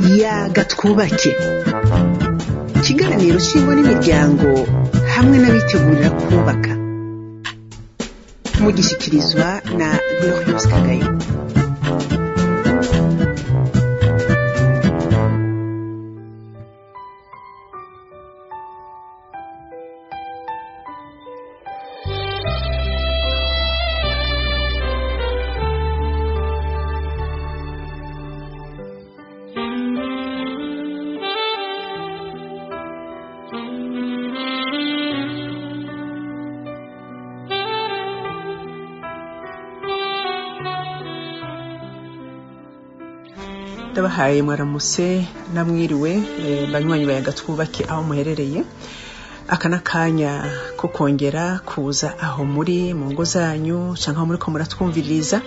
yaga twubake, ikiganiro cy'ingo n'imiryango hamwe n'abitegurira kubaka, mugishyikirizwa na Glorious Kagayo. Ndabahaye mwaramutse namwiriwe banywanyi bayaga twubake aho muherereye. Aka nakanya ko kongera kuza aho muri mu ngo zanyu canka muri ko muratwumviriza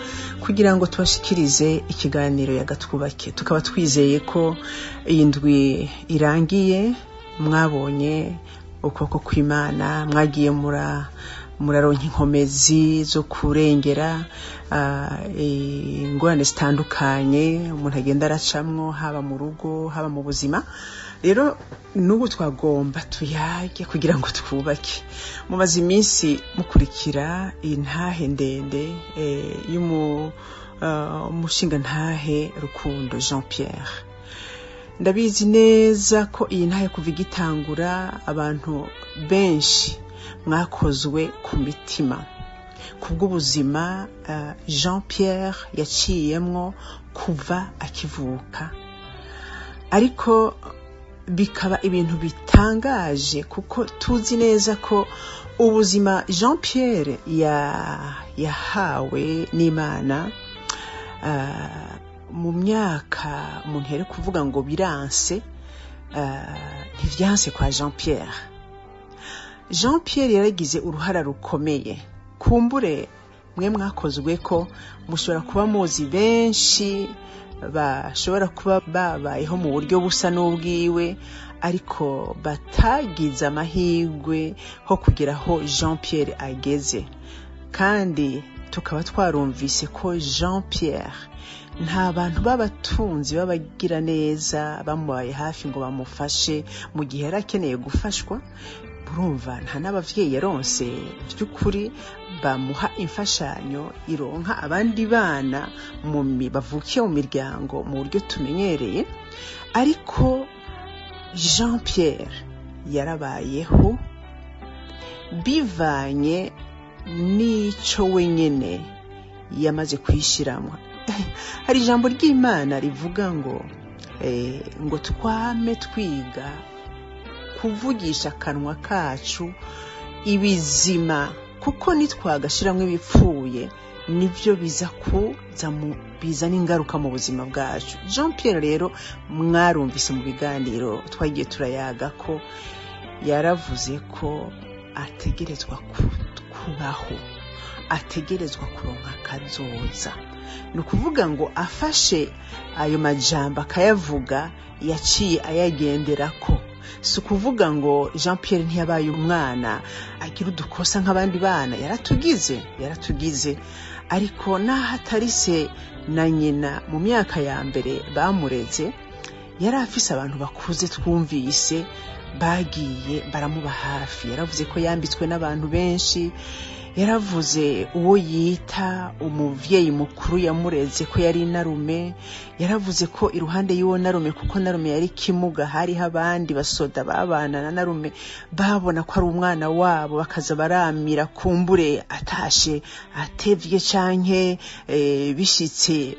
kugira ngo tubashikirize ikiganiro yaga twubake. Tukaba twizeye ko iyi ndwi irangiye mwabonye ukuboko kw'Imana, mwagiye muraronka inkomezi zo kurengera ingorane zitandukanye umuntu agenda aracamwo, haba mu rugo haba mu buzima. Rero n'ubu twagomba tuyage kugira ngo twubake. Mumaze iminsi mukurikira intahe ndende y'umushinga ntahe Rukundo Jean Pierre. Ndabizi neza ko iyi ntahe kuva igitangura abantu benshi mwakozwe ku mitima kubw'ubuzima Jean Pierre yaciyemwo kuva akivuka, ariko bikaba ibintu bitangaje kuko tuzi neza ko ubuzima Jean Pierre yahawe n'Imana mu myaka umuntu here kuvuga ngo biranse, ntivyanse kwa Jean Pierre. Jean Pierre yaragize uruhara rukomeye. Kumbure mwe mwakozwe ko mushobora kuba muzi benshi bashobora kuba babayeho mu buryo busa n'ubwiwe, ariko batagize amahirwe ho kugeraho Jean Pierre ageze. Kandi tukaba twarumvise ko Jean Pierre nta bantu b'abatunzi babagira neza bamubaye hafi ngo bamufashe mu gihe yarakeneye gufashwa. Urumva nta n'abavyeyi yaronse by'ukuri bamuha imfashanyo ironka abandi bana bavukiye mu miryango mu buryo tumenyereye. Ariko Jean Pierre yarabayeho bivanye n'ico wenyene yamaze kwishiramwa. Hari ijambo ry'Imana rivuga ngo twame twiga kuvugisha akanwa kacu ibizima, kuko nitwagashiramwe ibipfuye nivyo bizana ingaruka mu buzima bwacu. Jean Pierre rero mwarumvise mu biganiro twagiye turayaga ko yaravuze ko ategerezwa kubaho, ategerezwa kuronka kazoza. Nukuvuga ngo afashe ayo majambo akayavuga yaciye ayagenderako. Si kuvuga ngo Jean Pierre ntiyabaye umwana agira udukosa nk'abandi bana, yaratugize, ariko naho atarise na nyina mu myaka ya mbere bamureze, yari afise abantu bakuze twumvise bagiye baramuba hafi. Yaravuze ko yambitswe n'abantu benshi, yaravuze uwo yita umuvyeyi mukuru yamureze ko yari narume, yaravuze ko iruhande y'uwo narume, kuko narume yari kimuga, hari abandi basoda babana na narume babona ko ari umwana wabo, bakaza baramira kumbure atashe atevye canke bishitse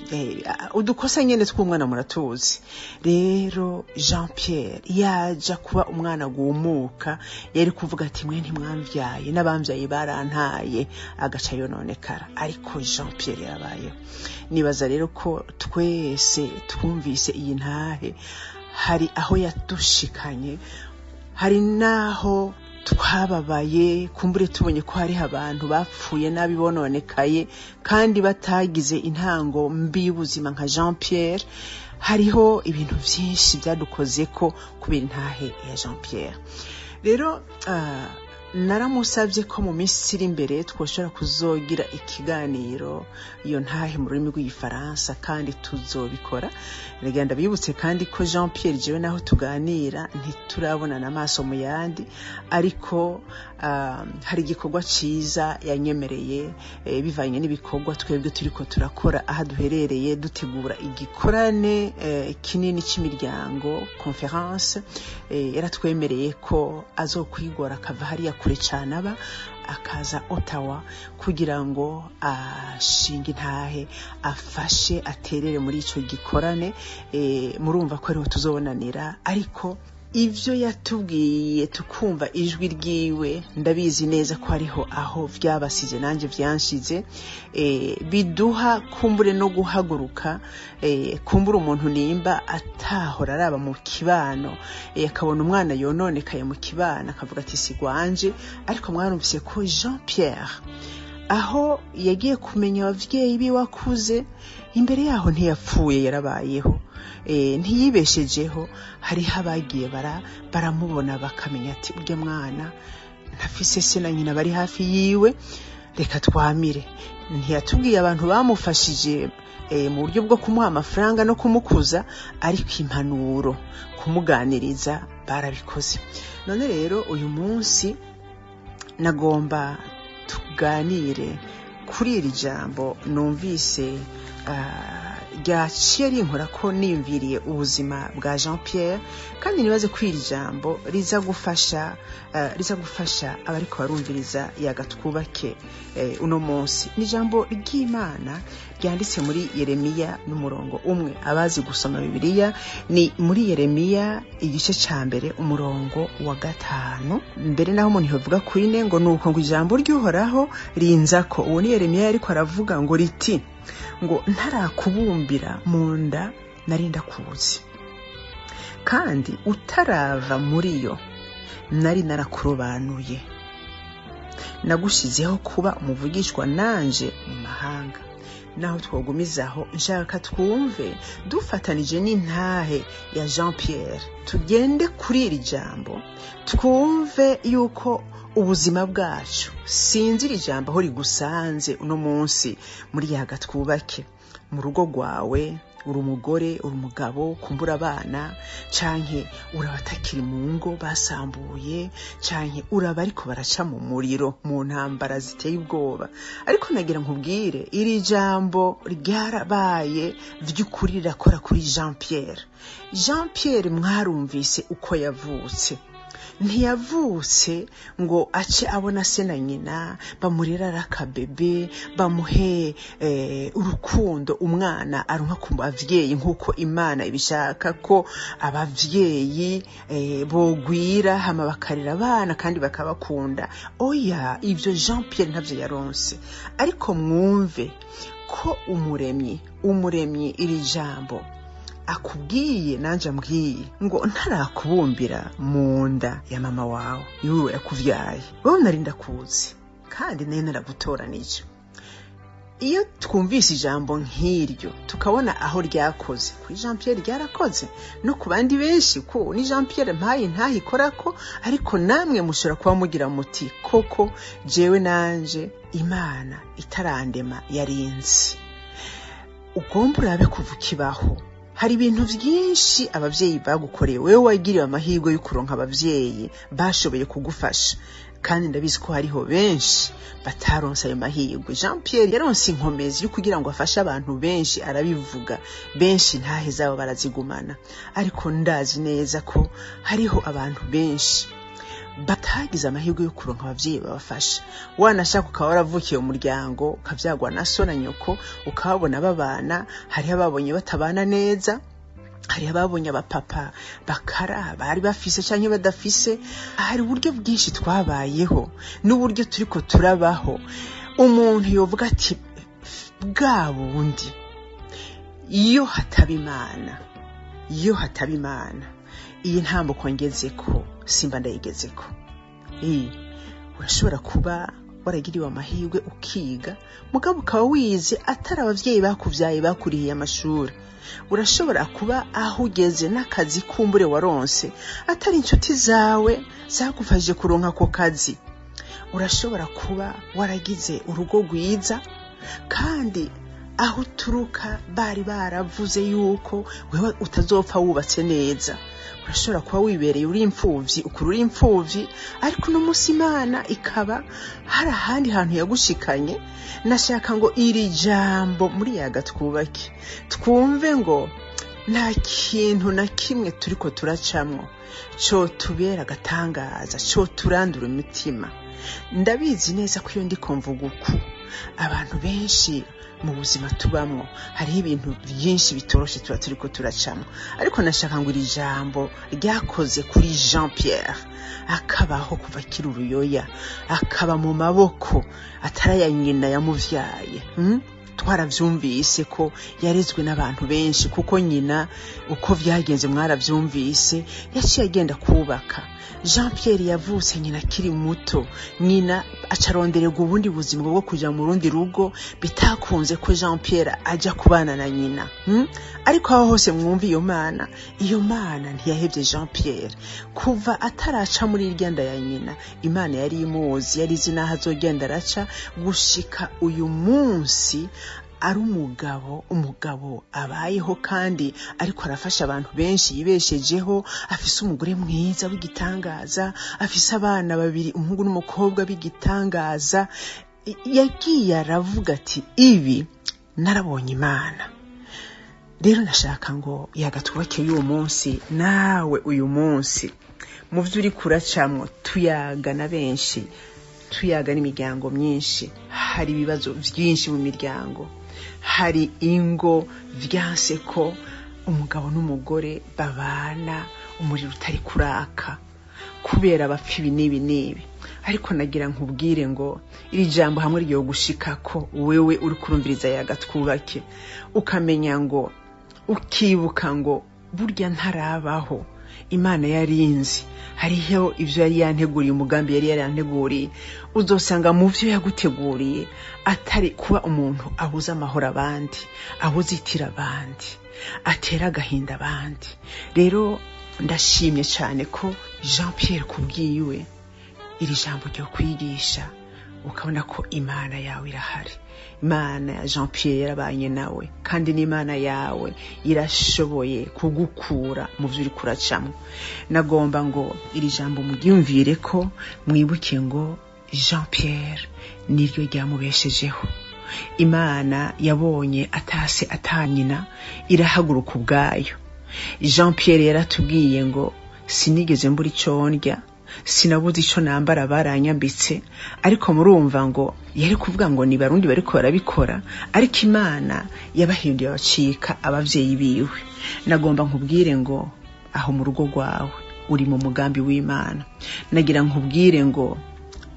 udukosa nyene tw'umwana muratuzi. Rero Jean Pierre yaja kuba umwana gumuka, yari kuvuga ati mwe ntimwamvyaye, n'abamvyaye barantaye, agaca yononekara. Ariko Jean Pierre yabayeho. Nibaza rero ko twese twumvise iyi ntahe hari aho yadushikanye, hari naho twababaye, kumbure tubonye ko hari abantu bapfuye nabi bononekaye kandi batagize intango mbi y'ubuzima nka Jean Pierre. Hariho ibintu byinshi byadukoze ko kubera intahe ya Jean Pierre. Rero naramusabye ko mu minsi iri imbere twoshobora kuzogira ikiganiro iyo ntahe mu rurimi rw'igifaransa kandi tuzobikora. Ndagenda bibutse kandi ko Jean Pierre jewe naho tuganira ntiturabonana amaso mu yandi, ariko hari igikorwa ciza yanyemereye bivanye n'ibikorwa twebwe turiko turakora aha duherereye dutegura igikorane kinini cy'imiryango conference. Yaratwemereye ko azokwigora akava hariya kure cyane aba akaza Ottawa kugira ngo ashinge intahe afashe aterere muri ico gikorane. Murumva ko ariho tuzobonanira, ariko ivyo yatubwiye tukumva ijwi ryiwe ndabizi neza ko ariho aho vyabasize nanje vyanshize, biduha kumbure no guhaguruka. Kumbura umuntu nimba atahora araba mu kibano akabona umwana yononekaye mu kibano akavuga ati sigwanje, ariko mwarumvise ko Jean Pierre aho yagiye kumenya abavyeyi biwakuze, imbere yaho ntiyapfuye, yarabayeho, ntiyibeshejeho. Hariho abagiye baramubona bakamenya ati urya mwana ntafise se na nyina bari hafi yiwe, reka twamire. Ntiyatubwiye abantu bamufashije mu buryo bwo kumuha amafaranga no kumukuza, ariko impanuro kumuganiriza barabikoze. None rero uyu munsi nagomba tuganire kuri iri jambo numvise ryaciye rinkora ko nimviriye ubuzima bwa Jean Pierre, kandi nibaze ko iri jambo riza gufasha abariko barumviriza yagatwubake uno munsi. Ni jambo ry'Imana ryanditse muri Yeremiya n'umurongo umwe. Abazi gusoma Bibiliya ni muri Yeremiya igice ca mbere umurongo wa 5. Mbere naho umuntu yavuga kuri ne ngo nuko ngo ijambo ry'Uhoraho rinzako. Uwo ni Yeremiya ariko aravuga ngo riti ngo ntarakubumbira mu nda narinda kuzi, kandi utarava muri yo nari narakurobanuye, nagushizeho kuba umuvugishwa nanje mu mahanga. Naho twogumizaho nshaka twumve dufatanije n'intahe ya Jean Pierre, tugende kuri iri jambo twumve yuko ubuzima bwacu sinzira ijambo aho rigusanze uno munsi muri yagatwubake. Mu rugo rwawe uri umugore, uri umugabo, kumbura abana, canke urabatakiri mu ngo basambuye, canke uraba ariko baraca mu muriro mu ntambara ziteye ubwoba. Ariko nagira nkubwire iri jambo ryarabaye vy'ukuri rirakora kuri Jean Pierre. Jean Pierre mwarumvise uko yavutse. Ntiyavutse ngo ace abona se na nyina bamurera arakabebe bamuhe urukundo umwana aronka ku bavyeyi nkuko Imana ibishaka ko abavyeyi bogwira hama bakarira abana kandi bakabakunda. Oya, ivyo Jean Pierre ntavyo yaronse. Ariko mwumve ko umuremyi iri jambo akubwiye nanje ambwiye ngo ntarakubumbira mu nda ya mama wawe yuwe yakuvyaye, wowe narinda kuzi kandi nayo naragutoranije. Iyo twumvise ijambo nk'iryo tukabona aho ryakoze kuri Jean Pierre, ryarakoze no ku bandi benshi. Ko ni Jean Pierre mpaye ntahikorako, ariko namwe mushobora kuba mugira muti koko jewe nanje Imana itarandema yarinzi. Ugomba urabe kuva kibaho. Hari ibintu byinshi abavyeyi bagukoreye, wewe wagiriwe amahirwe yo kuronka abavyeyi bashoboye kugufasha, kandi ndabizi ko hariho benshi bataronse ayo mahirwe. Jean Pierre yaronse inkomezi yo kugira ngo afashe abantu benshi, arabivuga benshi ntahe zabo barazigumana. Ariko ndazi neza ko hariho abantu benshi batagize amahirwe yo kuronka abavyeyi babafasha. Wanashaka ukaba waravukiye mu muryango ukavyagwa na so na nyoko, ukababona babana, hari ababonye batabana neza, hari ababonye abapapa bakara bari bafise canke badafise. Hari uburyo bwinshi twabayeho n'uburyo turiko turabaho. Umuntu yovuga ati bwa bundi iyo hataba Imana iyi ntambuko ngezeko simba ndayigezeko. Urashobora kuba waragiriwe amahirwe ukiga, mugabo ukaba wize atari abavyeyi bakuvyaye bakuriye amashuri. Urashobora kuba aho ugeze n'akazi kumbure waronse atari inshuti zawe zagufashije kuronka ko kazi. urashobora kuba waragize urugo rwiza kandi aho uturuka bari baravuze yuko wewe utazopfa wubatse neza. Urashobora kuba wibereye uri imfuvyi, ukuri uri imfuvyi, ariko no musi Imana ikaba hari ahandi hantu yagushikanye. Nashaka ngo iri jambo muri yaga twubake, twumve ngo nta kintu na kimwe turiko turacamwo cyo tubera gatangaza, cyo turandura imitima. Ndabizi neza ko iyo ndiko mvuga uku abantu benshi mu buzima tubamwo hariho ibintu byinshi bitoroshe tuba turiko turacamwo, ariko nashaka ngo iri jambo ryakoze kuri Jean Pierre, akabaho kuva akiri uruyoya, akaba mu maboko ataraya nyina yamuvyaye. Twaravyumvise ko yarezwe n'abantu benshi, kuko nyina uko vyagenze mwaravyumvise, yaciye agenda kubaka. Jean Pierre yavutse nyina akiri muto, nyina acarondererwa ubundi buzima bwo kuja mu rundi rugo, bitakunze ko Jean Pierre aja kubana na nyina. Ariko aho hose mwumva iyo mana ntiyahevye Jean Pierre. Kuva ataraca muri irya nda ya nyina, Imana yari imuzi, yari izi naho azogenda araca gushika uyu munsi ari umugabo abayeho kandi ariko arafasha abantu benshi, yibeshejeho, afise umugore mwiza w'igitangaza, afise abana babiri, umuhungu n'umukobwa b'igitangaza. Yagiye aravuga ati ibi narabonye Imana. Rero nashaka ngo yagatwubake uyu munsi, nawe uyu munsi mu vyo uri kuracamwo, tuyaga na benshi, tuyaga n'imiryango myinshi. Hari ibibazo byinshi mu miryango, hari ingo vyanse ko umugabo n'umugore babana, umuriro utari kuraka kubera bapfa ibi n'ibi. Ariko nagira nkubwire ngo iri jambo hamwe ryo gushikako wewe uri kurumviriza yagatwubake, ukamenya ngo, ukibuka ngo burya ntarabaho, Imana yarinzi, hariho ivyo yari yanteguriye, umugambi yari yanteguriye. Uzosanga mu vyo yaguteguriye atari kuba umuntu abuza amahoro abandi, abuzitira abandi, atera agahinda abandi. Rero ndashimye cyane ko Jean Pierre kubwiwe iri jambo ryo kwigisha, ukabona ko Imana yawe irahari. Imana ya Jean Pierre yarabanye nawe, kandi n'Imana yawe irashoboye kugukura mu vyo uri kuracamwo. Nagomba ngo iri jambo mugyumvire ko mwibuke ngo Jean Pierre niryo ryamubeshejeho. Imana yabonye atase atanyina, irahaguruka ubwayo. Jean Pierre yaratubwiye ngo sinigeze mbura ico ndya, sinabuze ico nambara baranyambitse, ariko murumva ngo yari kuvuga ngo ni barundi bariko barabikora, ariko Imana yabahinduye abacika abavyeyi biwe. Nagomba nkubwire ngo aho mu rugo rwawe uri mu mugambi w'Imana. Nagira nkubwire ngo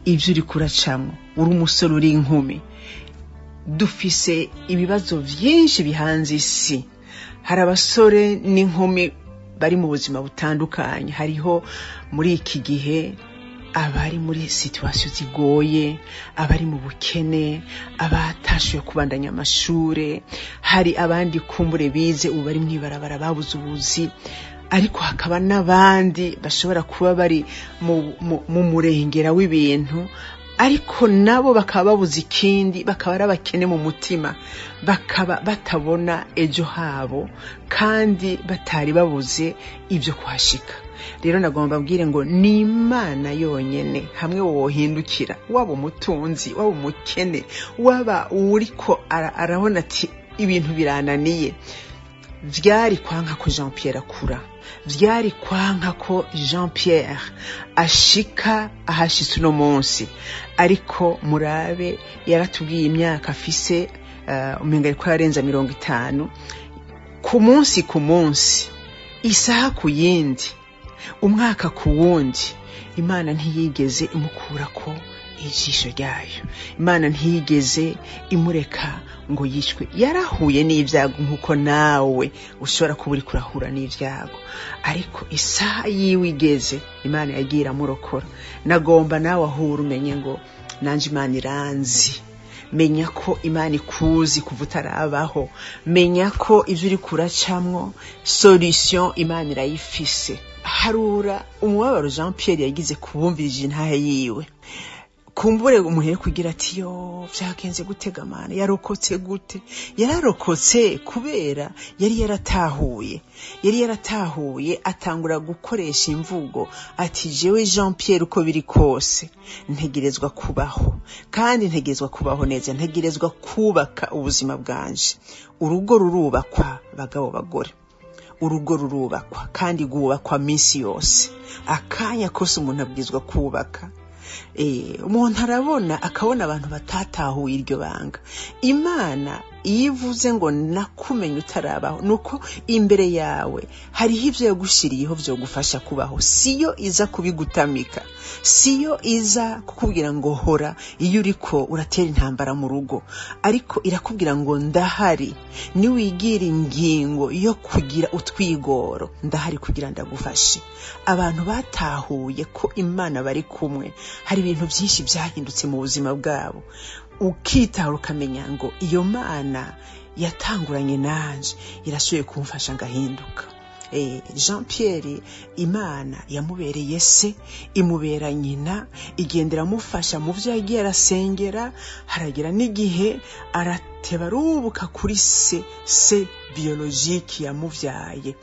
ivyo uri kuracamwo, uri umusore uri inkumi, dufise ibibazo vyinshi bihanze isi. Hari abasore n'inkumi bari mu buzima butandukanye. Hariho muri iki gihe abari muri situation zigoye, abari mu bukene, abatashuye kubandanya amashure, hari abandi kumbure bize ubu bari mwibarabara babuze ubuzi, ariko hakaba n'abandi bashobora kuba bari mu murengera w'ibintu, ariko nabo bakaba babuze ikindi, bakaba ari abakene mu mutima, bakaba batabona ejo habo, kandi batari babuze ibyo kuhashika. Rero nagomba mbwire ngo ni Imana yonyene hamwe wohindukira, waba umutunzi, waba umukene, waba uriko arabona ati ibintu birananiye. Vyari kwanka ko Jean Pierre akura, vyari kwanka ko Jean Pierre ashika ahashitse uno munsi, ariko murabe yaratubwiye imyaka afise, umenga ariko yarenza 50, ku munsi, isaha ku yindi, umwaka ku wundi. Imana ntiyigeze imukura ko ijisho ryayo, Imana ntiyigeze imureka ngo yishwe. Yarahuye n'ivyago nkuko nawe ushobora kuba uri kurahura n'ivyago, ariko isaha yiwe igeze, Imana yagira murokora. Nagomba nawe ahura umenye ngo nanje Imana iranzi. Menya ko Imana ikuzi kuva utarabaho, menya ko ivyo uri kuracamwo solution Imana irayifise. Harura umubabaro Jean Pierre yagize kubumvirije intahe yiwe, kumbure umuhere kugira ati yo vyagenze gutega mana yarokotse gute yararokotse kubera yari yaratahuye atangura gukoresha imvugo ati jewe Jean Pierre uko biri kose ntegerezwa kubaho kandi ntegerezwa kubaho neza ntegerezwa kubaka ubuzima bwanje urugo rurubakwa bagabo bagore urugo rurubakwa kandi gubakwa minsi yose akanya kose umuntu abwizwa kubaka umuntu arabona akabona abantu batatahuye iryo banga Imana ivuze ngo nakumenye utarabaho nuko imbere yawe hariho ivyo yagushiriyeho byo gufasha kubaho siyo iza kubigutamika siyo iza kukubwira ngo hora iyo uriko uratera intambara mu rugo ariko irakubwira ngo ndahari ni wigira ingingo yo kugira utwigoro ndahari kugira ndagufashe abantu batahuye ko Imana bari kumwe hari ibintu byinshi byahindutse mu buzima bwabo ukitahura ukamenya ngo iyo Mana yatanguranye nanje irashoboye kumfasha ngahinduka Jean Pierre Imana yamubereye se imubera nyina igendera mufasha mu byo yagiye arasengera haragira n'igihe arateba rubuka kuri se biologique yamuvyaye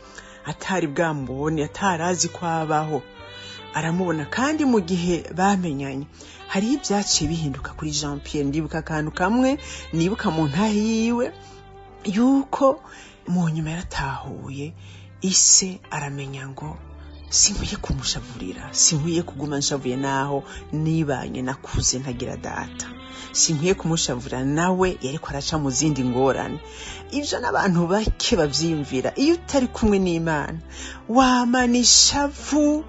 atari bwambone atarazi kwabaho aramubona kandi mu gihe bamenyanye hari ibyaciye bihinduka kuri Jean Pierre ndibuka akantu kamwe nibuka mu ntahiwe yuko mu nyuma yaratahuye ise aramenya ngo sinkwiye kumushavurira sinkwiye kuguma nshavuye naho nibanye nakuze ntagira data sinkwiye kumushavura nawe yariko araca mu zindi ngorane ivyo n'abantu bake bavyimvira iyo utari kumwe n'Imana wamanishavu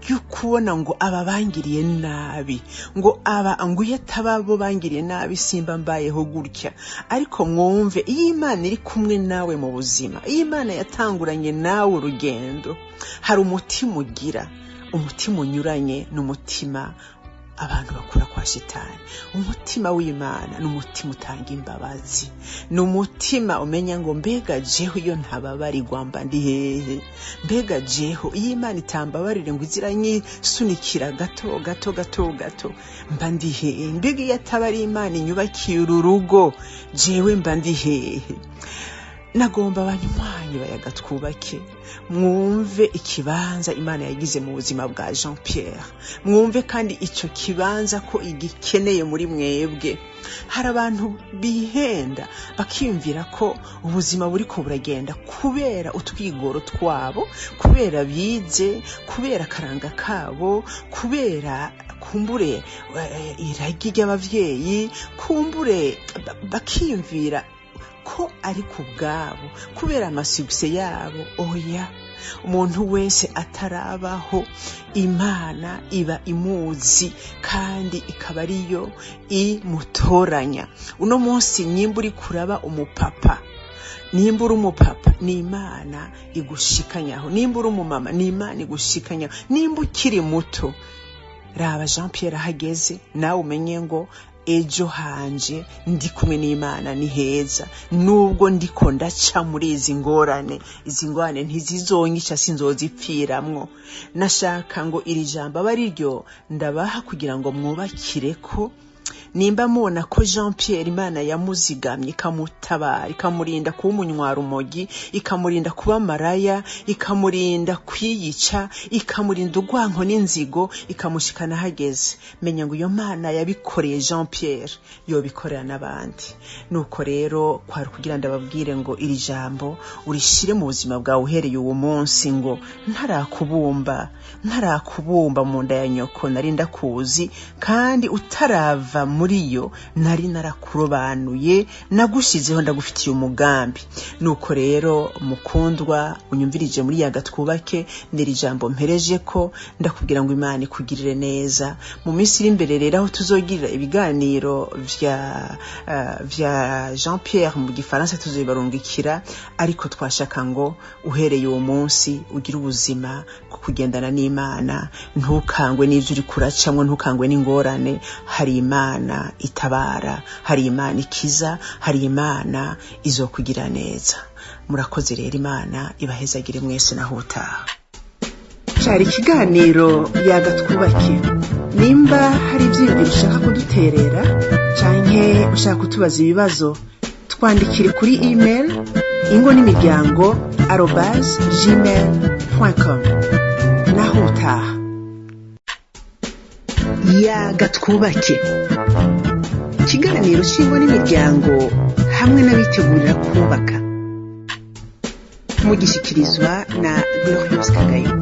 y'ukubona ngo aba bangiriye nabi ngo aba anguye tababo bangiriye nabi simba mbayeho gutya ariko mwumve iyo Imana iri kumwe nawe mu buzima iyo Imana yatanguranye nawe urugendo hari umutima ugira umutima unyuranye n'umutima abantu bakura kwa shitani umutima w'Imana n'umutima utanga imbabazi n'umutima umenya ngo mbega jeho iyo ntababarirwa mba ndi hehe mbega jeho iyo Imana itambabarire ngo iziranye sunikira gato mba ndi hehe mbega iyo atabari Imana inyubakiye urugo jewe mba ndi hehe nagomba abanywanyi bayagatwubake mwumve ikibanza Imana yagize mu buzima bwa Jean Pierre mwumve kandi icyo kibanza ko igikeneye muri mwebwe hari abantu bihenda bakiyumvira ko ubuzima buri ko buragenda kubera utwigoro twabo kubera bize kubera karanga kabo kubera kumbure iragi ry'abavyeyi kumbure bakiyumvira ko ari kubgabo kubera amasubise yabo oya umuntu wese atarabaho Imana iba imuzi kandi ikaba ariyo imutoranya uno munsi nyimburi kuraba umupapa nimbura umupapa ni Imana igushikanyaho nimbura umumama ni Imana igushikanyaho nimba ukiri muto raba Jean Pierre hageze nawe umenye ngo ejo hanje ndi kumwe n'Imana ni heza nubwo ndiko ndaca muri izi ngorane ntizizonyica sinzozipfiramwo nashaka ngo iri jambo abariryo ndabaha kugira ngo mwubakire ko nimba mubona ko Jean Pierre Imana yamuzigamye ikamutabara ikamurinda kuba umunywarumogi ikamurinda kuba maraya ikamurinda kwiyica ikamurinda urwanko n'inzigo ikamushikana hageze menya ngo iyo Mana yabikoreye Jean Pierre yobikorera n'abandi nuko rero kwari kugira ndababwire ngo iri jambo urishire mu buzima bwawe uhereye uwo munsi ngo ntarakubumba mu nda ya nyoko nari ndakuzi kandi utarava muri yo nari narakurobanuye nagushizeho ndagufitiye umugambi nuko rero mukundwa unyumvirije muri yagatwubake niri jambo mpereje ko ndakubwira ngo Imana ikugirire neza mu minsi iri imbere rero aho tuzogirira ibiganiro vya Jean Pierre mu gifaransa tuzobarungikira ariko twashaka ngo uhereye uwo munsi ugira ubuzima kugendana n'Imana ntukangwe n'ivyo uri kuracamwe ntukangwe n'ingorane hari Imana itabara hari Imana ikiza hari Imana izokugira neza murakoze rero Imana ibahezagire mwese naho utaha cari ikiganiro yaga twubake. Nimba hari ivyiyumviro ushaka kuduterera canke ushaka kutubaza ibibazo, twandikire kuri email ingo-n'imiryango@gmail.com. naho utaha. Yaga twubake, ikiganiro c'ingo n'imiryango hamwe n'abitegurira kubaka, mugishikirizwa na Glorious Kagayo.